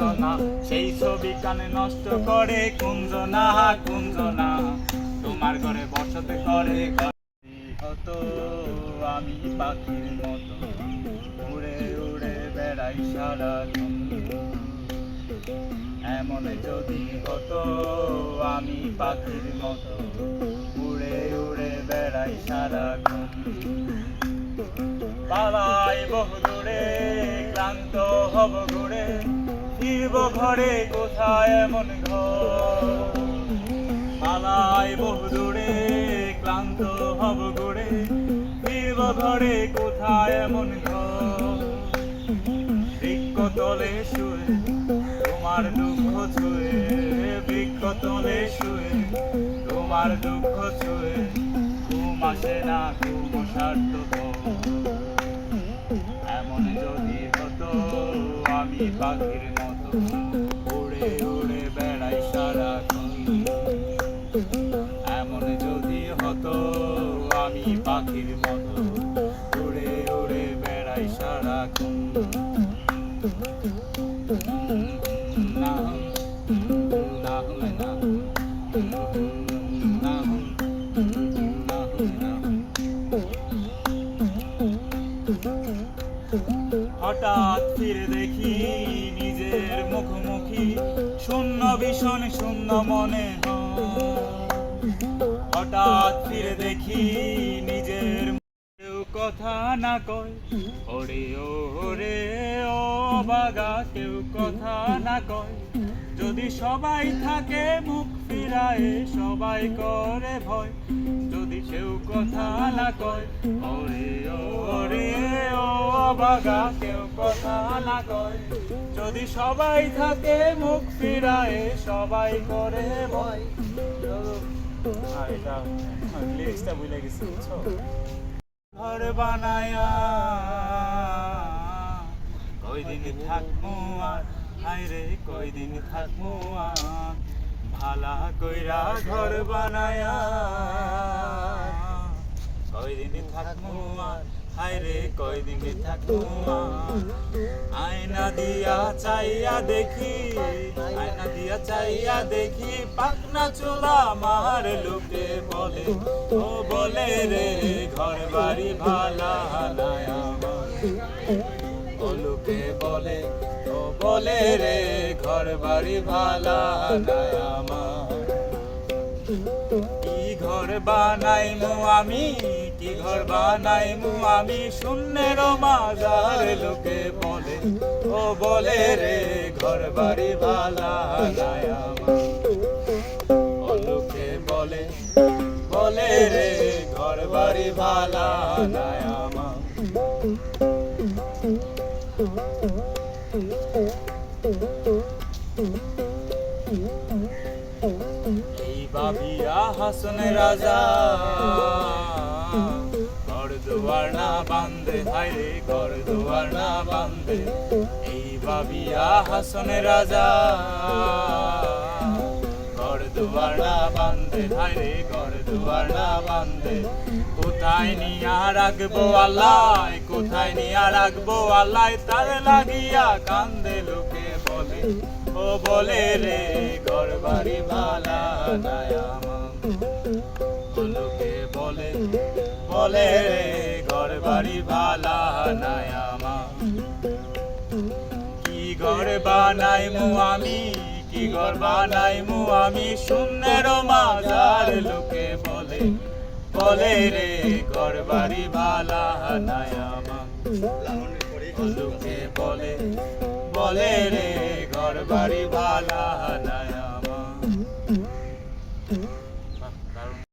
বাসনা, সেই ছবি কানে নষ্ট করে কুঞ্জনা কুঞ্জনা, তোমার ঘরে বসতে করে। হতো আমি পাখির মতো উড়ে উড়ে বেড়াই সারাক্ষণ, এমন যদি হতো আমি পাখির মতো উড়ে উড়ে বেড়াই সারাক্ষণ। পালাই বহু দূরে ক্লান্ত হব ঘুরে, ফিরব ঘরে কোথায় এমন ঘর। পালাই বহু দূরে ক্লান্ত হব ঘুরে, ফিরব ঘরে কোথায় এমন ঘর। বৃক্ষ তলে শুয়ে তোমার দুঃখ ছুঁয়ে, বৃক্ষ তলে শুয়ে তোমার দুঃখ ছুঁয়ে, ঘুম আসে না ঘুম সার্থক, এমন যদি হতো আমি পাখির মতো উড়ে উড়ে বেড়াই সারাক্ষণ, এমন যদি হতো আমি পাখির মতো উড়ে উড়ে বেড়াই সারাক্ষণ। না না না হঠাৎ ফিরে দেখি নিজের মুখোমুখি, শূন্য ভীষণ শূন্য মনে হয়। হঠাৎ ফিরে দেখি নিজের, কেউ কথা না কয় ওরে ওরে ও বাগা, কেউ কথা না কয়। যদি সবাই থাকে মুখ ফিরায় সবাই করে ভয়, যদি কেউ কথা না কয় ওরে ওরে ও বাগা, কেউ কথা না কয়। যদি সবাই থাকে মুখ ফিরায় সবাই করে ভয়। এটা লিরিক্সটা ভুলে গেছি, বুঝছো? ঘর বানায়া কয়দিন থাকবো আর, হায়রে কয়দিন থাকবো আর, ভালা কইরা ঘর বানায়া কয়দিন থাকবো আর, হায়রে কয়দিন থাকবো আর। আয়না দিয়া চাইয়া দেখি, আয়না দিয়া চাইয়া দেখি, পাকনা চুলা আমার লোকে বলে, ও বলে রে ঘর বাড়ি ভালা নাই আমার। ও লোকে বলে, ও বলে রে ঘর বাড়ি ভালা নাই আমার। কি ঘর বানাইমু আমি, কি ঘর বানাইমু আমি, শূন্যের মাজার লোকে বলে, ও বলে রে ঘর বাড়ি ভালা নাই আমার। ও লোকে বলে, বলে রে ঘর বাড়ি ভালা নাই আমার। এই ভাবিয়া হাসন রাজা ঘর দুয়ার না বান্ধে, হায়রে ঘর দুয়ার না বান্ধে। এই ভাবিয়া হাসন রাজা ঘর দুয়ার না বান্ধে, হায়রে ঘর দুয়ার না বান্ধে। কোথায় নিয়া রাখবো আল্লাহ, কোথায় নিয়া রাখবো আল্লাহ, তার লাগিয়া কান্দে লোকে বলে, ও বলে রে ঘর বাড়ি ভালা নাই আমার। লোকে বলে, বলে রে ঘর বাড়ি ভালা নাই আমার। কি ঘর বানাইমু আমি, কি ঘর বানাইমু আমি, শূন্যের মাজার লোকে বলে, বলে রে ঘর বাড়ি ভালা নাই আমার। লোকে বলে, বলে রে ঘর বাড়ি ভালা নাই।